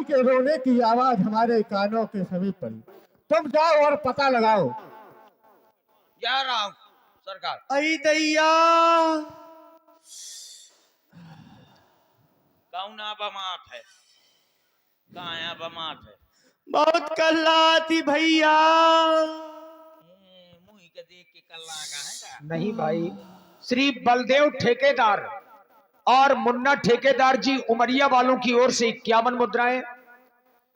के रोने की आवाज हमारे कानों के समीप पड़ी। तुम जाओ और पता लगाओ। जा रहा हूँ सरकार। आई दैया, कौना बमात है, काया बमात है। बहुत कल्ला थी भैया। मुंह के देख के कल्ला का है का? नहीं भाई, श्री बलदेव ठेकेदार और मुन्ना ठेकेदार जी उमरिया वालों की ओर से 51 मुद्राएं,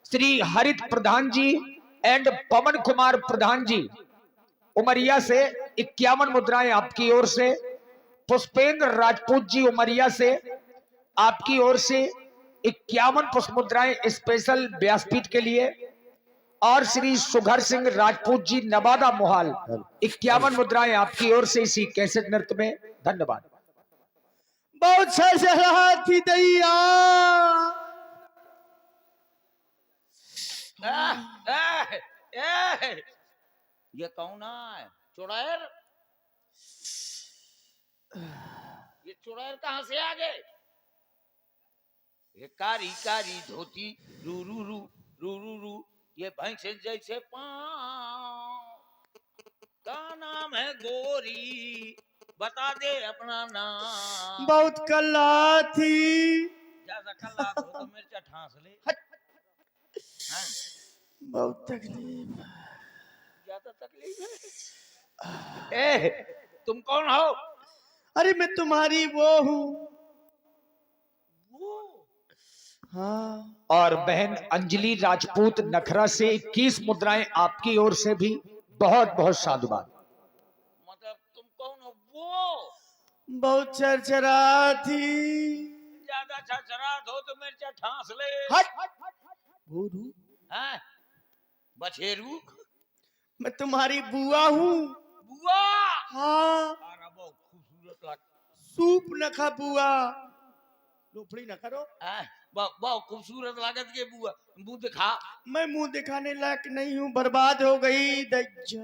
श्री हरित प्रधान जी एंड पवन कुमार प्रधान जी उमरिया से 51 मुद्राएं आपकी ओर से, पुष्पेंद्र राजपूत जी उमरिया से आपकी ओर से 51 पुष्प मुद्राएं स्पेशल व्यासपीठ के लिए, और श्री सुघर सिंह राजपूत जी नवादा मोहाल 51 मुद्राएं आपकी ओर से इसी कैसेट नृत्य में। धन्यवाद। बहुत सरसरा थी दैया। ये कौन है? चुड़ैल? ये चुड़ैल कहाँ से आ गए? ये कारी कारी धोती, रू रू रू रू रू रू, ये भैंसे जैसे पाँव, का नाम है गोरी, बता दे अपना नाम। बहुत कल्ला थी। ज्यादा कल्ला तो मिर्चा ठांस ले। हाँ? बहुत तकलीफ, ज्यादा तकलीफ है। ए, तुम कौन हो? अरे मैं तुम्हारी वो हूँ। वो हाँ। और बहन अंजलि राजपूत नखरा से 21 मुद्राएं आपकी ओर से भी बहुत बहुत साधुवाद। मतलब तुम कौन हो? वो बहुत चरचरा थी। ज्यादा छछरात हो तो मिर्चा ठांस ले। भूरू, हाँ? बछेरू? मैं तुम्हारी बुआ हूँ। बुआ? हाँ, अरे बहुत खूबसूरत लग। सूप न खा बुआ, लोफड़ी न करो। हाँ? बहुत खूबसूरत लागत के बुआ। मुंह दिखा। मैं मुंह दिखाने लायक नहीं हूँ, बर्बाद हो गई दैया।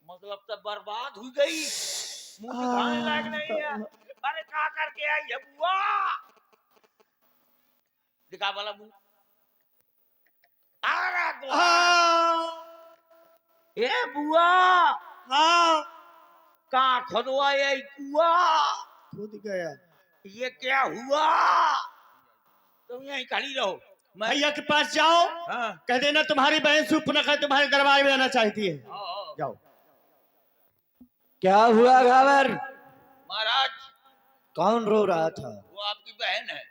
मतलब तब बर्बाद हो गई, मुंह दिखाने लायक नहीं है। अरे क्या करके आई है बुआ? दिखा वाला मुंह। अरे ए बुआ, हाँ, कहाँ खुदवाया कुआ? खुद गया। ये क्या हुआ? तुम यहीं खड़ी रहो। मैं भैया के पास जाओ, हाँ। कह देना तुम्हारी बहन सूप न खाए, तुम्हारे दरबार में आना चाहती है। जाओ। क्या हुआ घावर? महाराज, कौन रो रहा था? वो आपकी बहन है।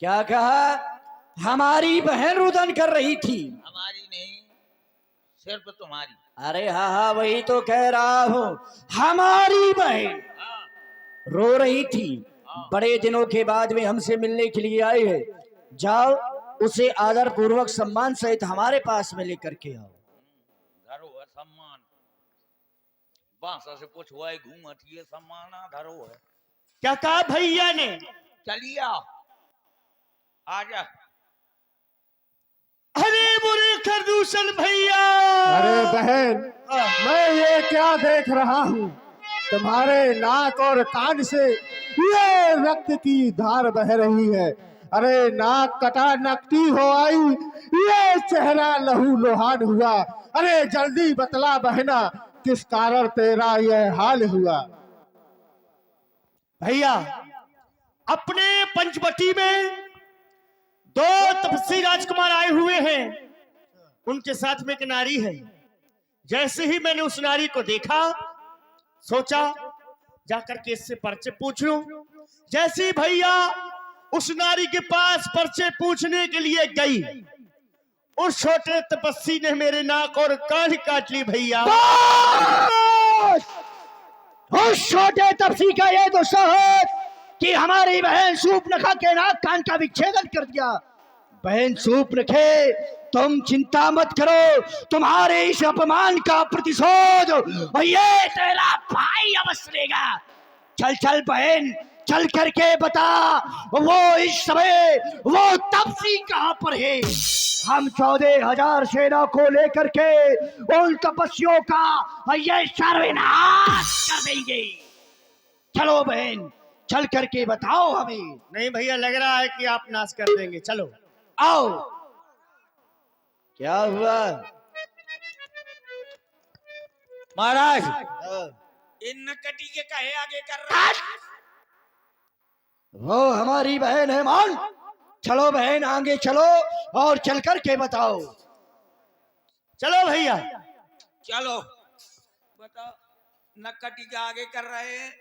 क्या कहा? हमारी बहन रुदन कर रही थी। हमारी नहीं, सिर्फ तुम्हारी। अरे हाँ हाँ, वही तो कह रहा हूँ, हमारी बहन हाँ। रो रही थी। बड़े दिनों के बाद वे हमसे मिलने के लिए आई है। जाओ, उसे आदर पूर्वक सम्मान सहित हमारे पास में लेकर के आओ। धरो है सम्मान, बांसा से पूछवाए घूमत, ये सम्मान धरो है। क्या कहा भैया ने? चलिए आओ, आजा। अरे बुरे खरदूषण भैया। अरे बहन, मैं ये क्या देख रहा हूँ? तुम्हारे नाक और कान से ये रक्त की धार बह रही है। अरे नाक कटा नकटी हो आई, ये चेहरा लहू लोहान हुआ। अरे जल्दी बतला बहना, किस कारण तेरा यह हाल हुआ? भैया, अपने पंचवटी में 2 तपस्वी राजकुमार आए हुए हैं। उनके साथ में एक नारी है। जैसे ही मैंने उस नारी को देखा, सोचा जाकर के इससे परिचय पूछ लूं। जैसे ही भैया उस नारी के पास परिचय पूछने के लिए गई, उस छोटे तपस्वी ने मेरे नाक और कान काट ली भैया। उस छोटे तपस्वी का ये दोष है कि हमारी बहन सूप नखा के नाक कान का विच्छेदन कर दिया। बहन सूप नखे, तुम चिंता मत करो, तुम्हारे इस अपमान का प्रतिशोध और ये तेरा भाई अवश्य लेगा। चल चल बहन, चल करके बता, वो इस समय वो तपस्वी कहाँ पर है? हम 14,000 सेना को लेकर के उन तपस्वियों का ये सर्वनाश कर देंगे। चलो बहन, चल करके बताओ हमें। नहीं भैया, लग रहा है कि आप नाश कर देंगे। चलो। आओ। क्या हुआ? महाराज हाँ। इन नकटी के कहे आगे कर रहा है? वो हमारी बहन है मान। चलो बहन आगे चलो और चल कर के बताओ। चलो भैया। चलो बताओ, नकटी के आगे कर रहे हैं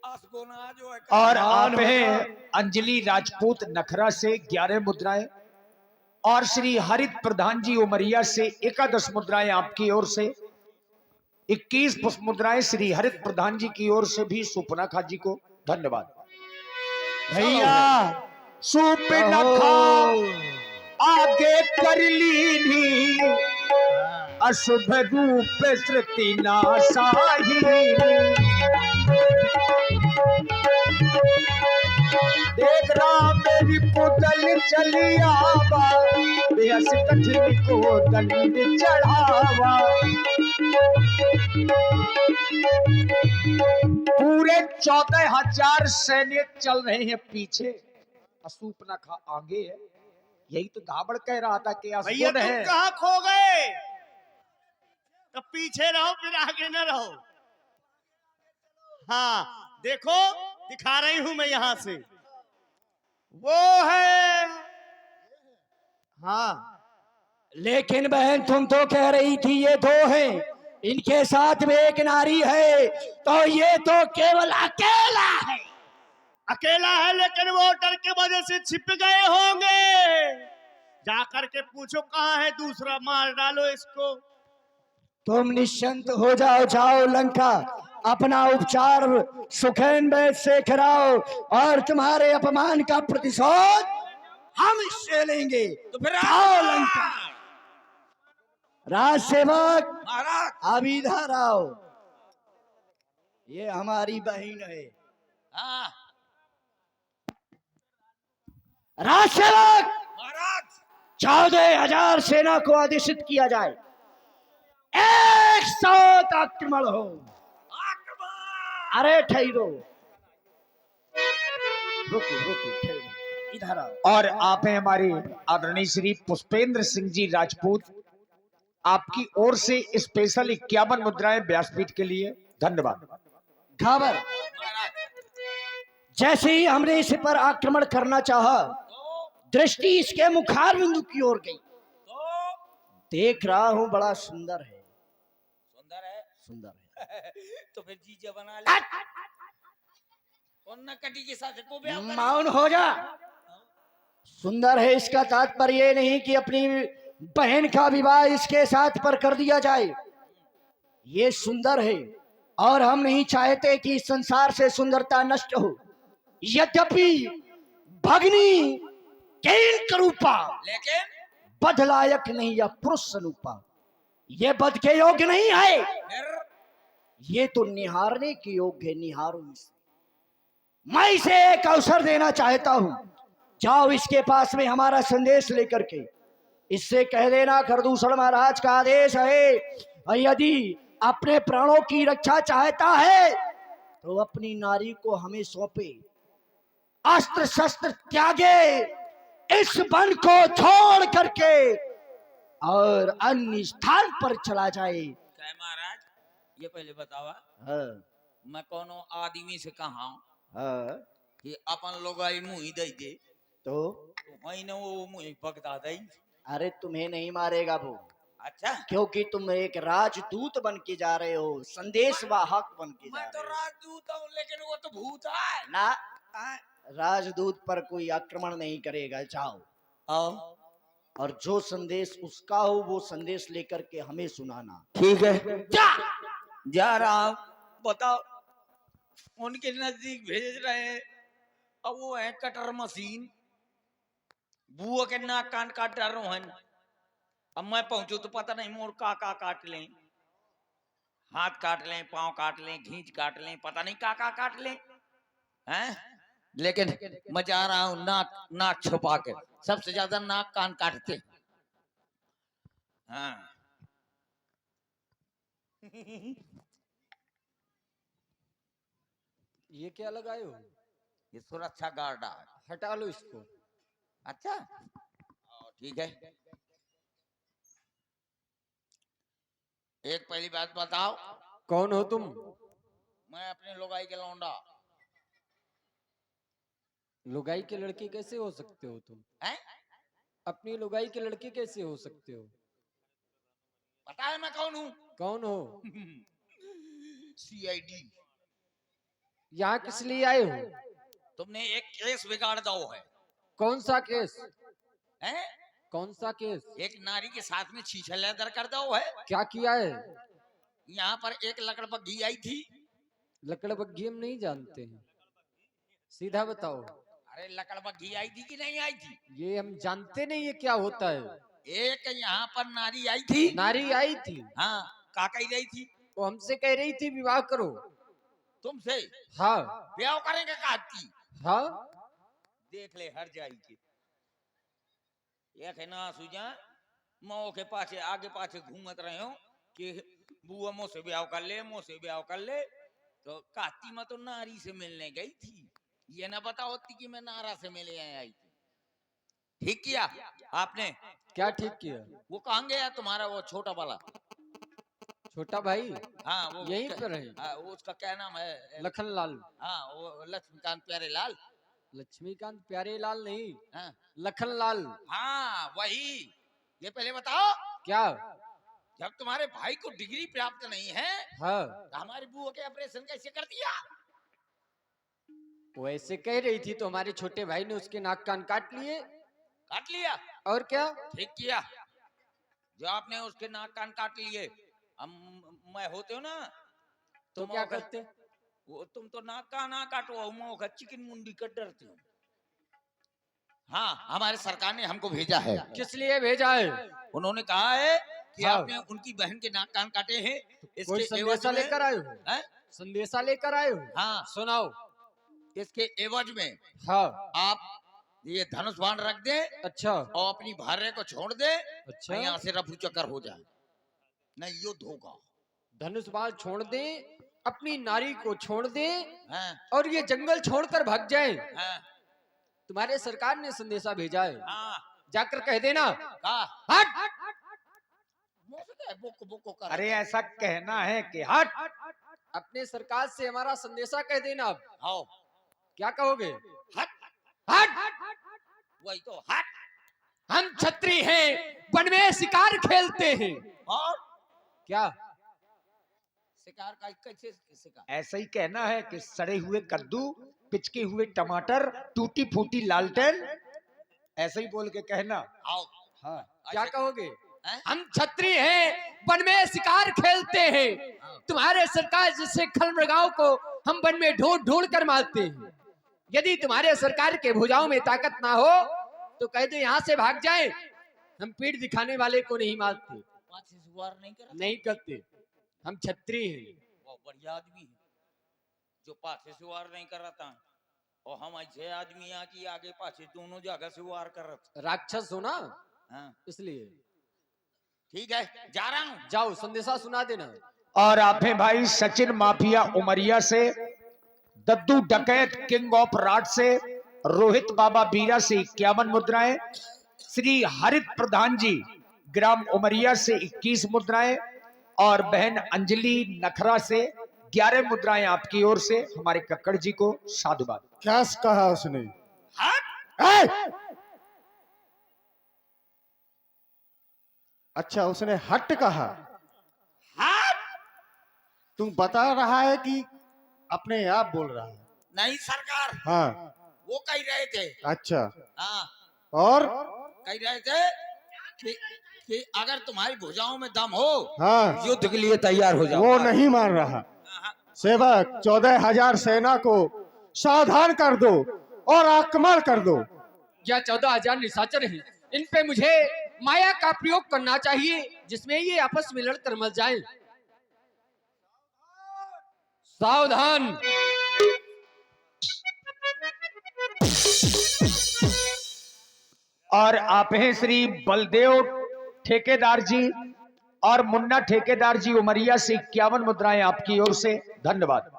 आसगोना जो है और आप हैं अंजलि राजपूत नखरा से 11 मुद्राएं और श्री हरित प्रधान जी उमरिया से 11 मुद्राएं आपकी ओर से, 21 पुष्प मुद्राएं श्री हरित प्रधान जी की ओर से भी सुपनाखा जी को धन्यवाद। भैया सुपनाखा आगे कर लीनी अशुभ रूप श्रुति नाशाही, देख रहा मेरी पुतल चली आवा, बेहस कठिन को दंड चढ़ावा। पूरे 14,000 सैनिक चल रहे हैं पीछे, अशुपनाखा आगे है। यही तो धाबड़ कह रहा था कि भैया असगुन तुम है। कहाँ खो गए? तो पीछे रहो फिर आगे न रहो। हाँ देखो, दिखा रही हूं मैं यहां से। वो है, हाँ लेकिन बहन तुम तो कह रही थी ये दो हैं, इनके साथ में एक नारी है, तो ये तो केवल अकेला है। अकेला है, लेकिन वो डर के वजह से छिप गए होंगे। जाकर के पूछो कहाँ है दूसरा, मार डालो इसको। तुम निश्चिंत हो जाओ, जाओ लंका अपना उपचार सुखैन वैद्य से कराओ और तुम्हारे अपमान का प्रतिशोध हम इससे लेंगे। तो फिर जाओ लंका। राज सेवक महाराज। अब इधर आओ, ये हमारी बहन है। हाँ राज सेवक महाराज। 14,000 सेना को आदेशित किया जाए, 100 आक्रमण हो। आक्रमण। अरे ठहरो, रुको रुको ठहरो, इधर आओ। और आप हैं हमारे आदरणीय श्री पुष्पेंद्र सिंह जी राजपूत, आपकी ओर से स्पेशल 51 मुद्राएं व्यासपीठ के लिए धन्यवाद। घाबर जैसे ही हमने इस पर आक्रमण करना चाहा, दृष्टि इसके मुखार बिंदु की ओर गई। देख रहा हूं बड़ा सुंदर है। सुंदर है। सुंदर है। तो फिर जीजा बना ले और नकटी के साथ को ब्याह कर। मौन हो जा। सुंदर है इसका तात्पर्य ये नहीं कि अपनी बहन का विवाह इसके साथ पर कर दिया जाए। ये सुंदर है और हम नहीं चाहते कि इस संसार से सुंदरता नष्ट हो। यद्यपि भगनी केन करूपा, लेकिन बधलायक नहीं या पुरुष स्वरूपा, ये बध के योग्य नहीं है। फिर ये तो निहारने के योग्य है। निहारो इसे। मैं इसे एक अवसर देना चाहता हूं। जाओ इसके पास में हमारा संदेश लेकर के इससे कह देना, खरदूषण महाराज का आदेश है, और यदि अपने प्राणों की रक्षा चाहता है तो अपनी नारी को हमें सौंपे, अस्त्र शस्त्र त्यागे, इस वन को छोड़ करके और अन्य स्थान पर चला जाए। क्या महाराज, ये पहले बतावा, हाँ, मैं कोनो आदमी से कहा हाँ, कि अपन लोग आई मुंह दे दे तो वही न वो मुंह पकड़ा दई। अरे तुम्हें नहीं मारेगा वो, अच्छा क्योंकि तुम एक राजदूत बन के जा रहे हो, संदेश वाहक बन के जा मैं तो रहे हो। राजदूत हूँ, लेकिन वो तो भूत है ना, हाँ? राजदूत पर कोई आक्रमण नहीं करेगा। जाओ आओ। और जो संदेश उसका हो वो संदेश लेकर के हमें सुनाना। ठीक है, जा रहा हूँ। बताओ, उनके नजदीक भेज रहे हैं, अब वो है कटर मशीन, बुआ के नाक कान काट रहे हैं। अब मैं पहुंचू तो पता नहीं मोर का काट लें, हाथ काट लें, पांव काट लें, घींच काट लें, पता नहीं का काट लें हैं। लेकिन मैं जा रहा हूँ नाक छुपा के, सबसे ज्यादा नाक कान काटते हाँ। ये क्या लगाए हो? ये सुरक्षा गार्ड है। हटा लो इसको। अच्छा ठीक है, एक पहली बात बताओ, कौन हो तुम? मैं अपने लुगाई के लौंडा। लुगाई के लड़के कैसे हो सकते हो तुम? हैं? अपनी लुगाई के लड़के कैसे हो सकते हो? पता है मैं कौन हूँ? कौन हो? सीआईडी। यहाँ किस लिए आए हो? तुमने एक केस बिगाड़ दो है। कौन सा केस? हैं? कौन सा केस? एक नारी के साथ में छीछा लेदर कर दो है। क्या किया है? यहाँ पर एक लकड़बग्घी आई थी। लकड़बग्घी हम नहीं जानते हैं, सीधा बताओ। अरे लकड़बग्घी आई थी कि नहीं आई थी? ये हम जानते नहीं ये क्या होता है। एक यहाँ पर नारी आई थी। नारी आई थी? हाँ, का कही रही थी? वो हमसे कह रही थी विवाह करो। तुमसे? हाँ। ब्याह करेंगे कहती। हाँ। देख ले हर जाई के एक है ना सुजा मो के पाछे आगे पाछे घूमत रहे हो कि बुआ मो से ब्याह कर ले, मो से ब्याह कर ले। तो काती में तो नारी से मिलने गई थी, ये ना बता होती कि मैं नारा से मिले आई थी। ठीक किया आपने? क्या ठीक किया? वो कहाँ गया तुम्हारा वो छोटा वाला? छोटा भाई? हाँ वो यहीं पर है। हाँ, वो उसका क्या नाम है? लखनलाल। हाँ वो लक्ष्मीकांत प्यारे लाल। लक्ष्मीकांत प्यारे लाल नहीं, हाँ लखनलाल। हाँ वही। ये पहले बताओ, क्या? जब तुम्हारे भाई को डिग्री प्राप्त नहीं है, हाँ। तो हमारी बुआ के ऑपरेशन कैसे कर दिया? वो ऐसे कह रही थी तो हमारे छोटे भाई ने उसके नाक कान काट लिए। काट लिया? और क्या? ठीक किया। जो आपने उसके नाक कान काट लिए, हम मैं होते हो ना तो क्या करते? वो तुम तो नाक का ना काटो, मौका चिकन मुंडी का डरते हो। हाँ, हमारे सरकार ने हमको भेजा है। किस लिए भेजा है? उन्होंने कहा है कि हाँ। आपने उनकी बहन के नाक कान काटे हैं, कोई इसके एवज संदेशा में लेकर आए हो? हैं? संदेशा लेकर आए हो? हाँ, सुनाओ। इसके एवज में हाँ। आप ये धनुष बाण रख दे अच्छा। और अपनी भार्य को छोड़ दे। अच्छा। यहाँ से रफू चक्कर हो जाए, नहीं युद्ध होगा। धनुष बाण छोड़ दे, अपनी नारी को छोड़ दे हाँ, और ये जंगल छोड़कर भाग जाए। हाँ, तुम्हारे सरकार ने संदेशा भेजा है, हाँ, जाकर कह देना। कहा? हट। मुंह से क्या बोको बोको कर? अरे ऐसा कहना है कि हट। अपने सरकार से हमारा संदेशा कह देना। अब आओ, क्या कहोगे? हट। हट। वही तो हट। हम छत्री हैं, वन में शिकार खेलते हैं। और क्या? शिकार का कैसे शिकार? ऐसा ही कहना है कि सड़े हुए कद्दू, पिचके हुए टमाटर, टूटी फूटी लालटेन, ऐसा ही बोल के कहना। आओ। हाँ। क्या ऐसे- कहोगे? हैं? हम छत्री हैं, वन में शिकार खेलते हैं। तुम्हारे सरकार जिससे खलमृगाओं को हम वन में ढूंढ ढूंढ कर मारते हैं। यदि तुम्हारे सरकार के भुजाओं में ताकत ना हो तो कह दो यहाँ से भाग जाए। हम पीठ दिखाने वाले को नहीं मारते, पाछे से वार नहीं कर? नहीं करते। हम छत्री हैं। वो बढ़िया आदमी है जो पाछे से वार नहीं कर रहा था, और हम ऐसे आदमी यहाँ की आगे पाछे दोनों जगह से वार कर रहे थे। राक्षस हो ना, हाँ, इसलिए। ठीक है, जा रहा हूँ। जाओ संदेशा सुना देना। और आप हैं भाई सचिन माफिया उमरिया से, दद्दू डकैत किंग ऑफ राट से, रोहित बाबा बीरा से 51 मुद्राएं, श्री हरित प्रधान जी ग्राम उमरिया से 21 मुद्राएं, और बहन अंजलि नखरा से 11 मुद्राएं आपकी ओर से हमारे कक्कड़ जी को साधुवाद। क्या कहा उसने? हट। ए! अच्छा, उसने हट कहा। हट। तू बता रहा है कि अपने आप बोल रहा है? नहीं सरकार, हाँ। वो कह रहे थे। अच्छा, हाँ, और? कह रहे थे कि अगर तुम्हारी भुजाओं में दम हो, हाँ, युद्ध के लिए तैयार हो जाओ। वो नहीं मान रहा। सेवक 14,000 सेना को सावधान कर दो और आक्रमण कर दो। या 14,000 निशाचर हैं, इन पे मुझे माया का प्रयोग करना चाहिए जिसमें ये आपस में लड़कर मर जाएं। सावधान। और आप हैं श्री बलदेव ठेकेदार जी और मुन्ना ठेकेदार जी उमरिया से 51 मुद्राएं आपकी ओर से। धन्यवाद।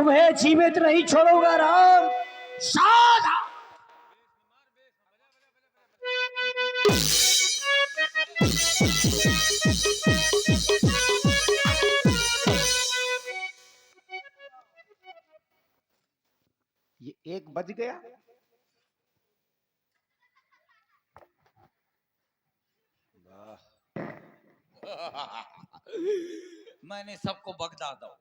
तुम्हें जीवित नहीं छोड़ूंगा राम। सावधान। ये 1 बज गया। मैंने सबको बगदा दो।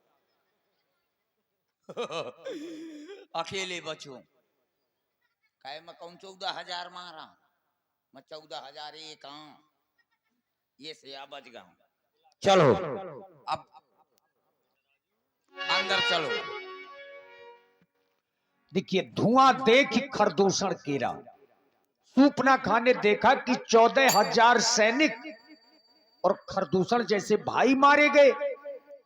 अकेले बचूं काय मैं कहूं 14,000 मारा, मैं 14,001 ये से आ बच गया। चलो अब अंदर चलो। देखिए धुआं देख ही खरदूषण गिरा। सूपना खान ने देखा कि 14,000 सैनिक और खरदूषण जैसे भाई मारे गए।